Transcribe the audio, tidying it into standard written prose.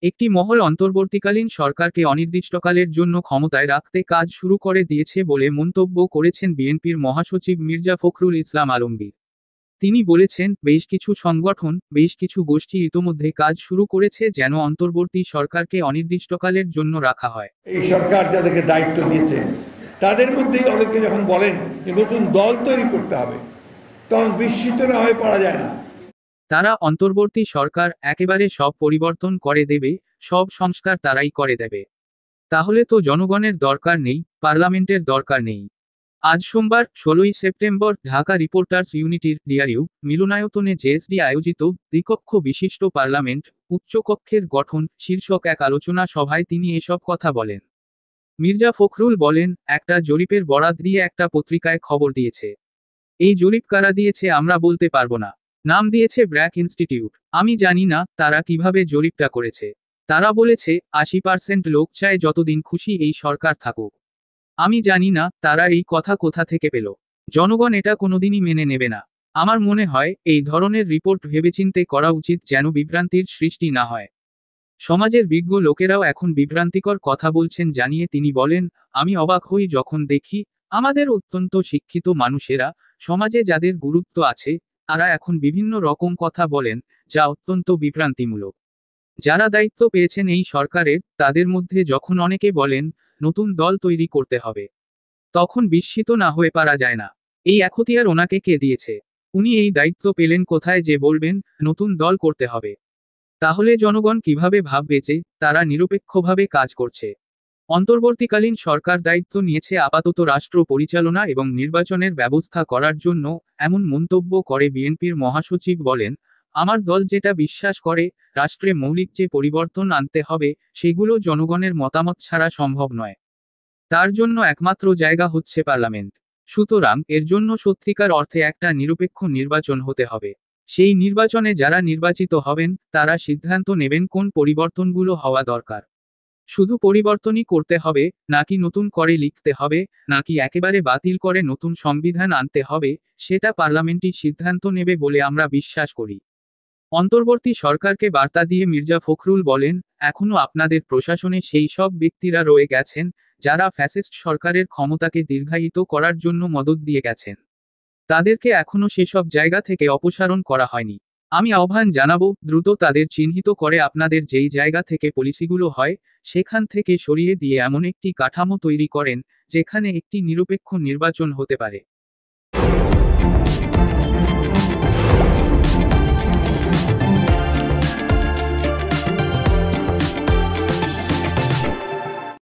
একটি মহল অন্তর্বর্তীকালীন সরকারকে অনির্দিষ্টকালের জন্য ক্ষমতায় রাখতে কাজ শুরু করে দিয়েছে বলে মন্তব্য করেছেন বিএনপির মহাসচিব মির্জা ফখরুল ইসলাম আলমগীর। তিনি বলেছেন, বেশ কিছু সংগঠন, বেশ কিছু গোষ্ঠী ইতোমধ্যে কাজ শুরু করেছে যেন অন্তর্বর্তী সরকারকে অনির্দিষ্টকালের জন্য রাখা হয়। এই সরকার যাদেরকে দায়িত্ব দিয়েছে তাদের মধ্যেই অনেকে যখন বলেন যে নতুন দল তৈরি করতে হবে, তখন বিস্মিত না হয়ে পড়া যায় না। তারা অন্তর্বর্তী সরকার একেবারে সব পরিবর্তন করে দেবে, সব সংস্কার তারাই করে দেবে। তাহলে তো জনগণের দরকার নেই, পার্লামেন্টের দরকার নেই। আজ সোমবার ১৬ই সেপ্টেম্বর ঢাকা রিপোর্টার্স ইউনিটির ডিআরইউ মিলনায়তনে জেএসডি আয়োজিত দ্বিকক্ষ বিশিষ্ট পার্লামেন্ট উচ্চকক্ষের গঠন শীর্ষক এক আলোচনা সভায় তিনি এসব কথা বলেন। মির্জা ফখরুল বলেন, একটা জরিপের বরাত দিয়ে একটা পত্রিকায় খবর দিয়েছে। এই জরিপ কারা দিয়েছে আমরা বলতে পারবো না। নাম দিয়েছে ব্র্যাক ইনস্টিটিউট। আমি জানি না তারা কিভাবে জরিপটা করেছে। তারা বলেছে ৮০% লোক চায় যতদিন খুশি এই সরকার থাকুক। আমি জানি না তারা এই কথা কোথা থেকে পেল। জনগণ এটা কোনোদিনই মেনে নেবে না। আমার মনে হয় এই ধরনের রিপোর্ট ভেবেচিন্তে করা উচিত যেন বিভ্রান্তির সৃষ্টি না হয়। সমাজের বিজ্ঞ লোকেরাও এখন বিভ্রান্তিকর কথা বলছেন জানিয়ে তিনি বলেন, আমি অবাক হই যখন দেখি আমাদের অত্যন্ত শিক্ষিত মানুষেরা, সমাজে যাদের গুরুত্ব আছে, তারা এখন বিভিন্ন রকম কথা বলেন যা অত্যন্ত বিভ্রান্তিমূলক। যারা দায়িত্ব পেয়েছেন এই সরকারের, তাদের মধ্যে যখন অনেকে বলেন নতুন দল তৈরি করতে হবে, তখন বিস্মিত না হয়ে পারা যায় না। এই এখতিয়ার ওনাকে কে দিয়েছে? উনি এই দায়িত্ব পেলেন কোথায় যে বলবেন নতুন দল করতে হবে? তাহলে জনগণ কিভাবে ভাববে যে তারা নিরপেক্ষভাবে কাজ করছে? অন্তর্বর্তীকালীন সরকার দায়িত্ব নিয়েছে আপাতত রাষ্ট্র পরিচালনা এবং নির্বাচনের ব্যবস্থা করার জন্য, এমন মন্তব্য করে বিএনপির মহাসচিব বলেন, আমার দল যেটা বিশ্বাস করে, রাষ্ট্রে মৌলিক যে পরিবর্তন আনতে হবে সেগুলো জনগণের মতামত ছাড়া সম্ভব নয়। তার জন্য একমাত্র জায়গা হচ্ছে পার্লামেন্ট। সুতরাং এর জন্য সত্যিকার অর্থে একটা নিরপেক্ষ নির্বাচন হতে হবে। সেই নির্বাচনে যারা নির্বাচিত হবেন তারা সিদ্ধান্ত নেবেন কোন পরিবর্তনগুলো হওয়া দরকার। শুধু পরিবর্তনই করতে হবে, নাকি নতুন করে লিখতে হবে, নাকি একেবারে বাতিল করে নতুন সংবিধান আনতে হবে, সেটা পার্লামেন্টই সিদ্ধান্ত নেবে বলে আমরা বিশ্বাস করি। অন্তর্বর্তী সরকারকে বার্তা দিয়ে মির্জা ফখরুল বলেন, এখনো আপনাদের প্রশাসনে সেই সব ব্যক্তিরা রয়ে গেছেন যারা ফ্যাসিস্ট সরকারের ক্ষমতাকে দীর্ঘায়িত করার জন্য মদদ দিয়ে গেছেন। তাদেরকে এখনো সেসব জায়গা থেকে অপসারণ করা হয়নি। আমি আহ্বান জানাবো, দ্রুত তাদের চিহ্নিত করে আপনাদের যেই জায়গা থেকে পলিসিগুলো হয় সেখান থেকে সরিয়ে দিয়ে এমন একটি কাঠামো তৈরি করেন যেখানে একটি নিরপেক্ষ নির্বাচন হতে পারে।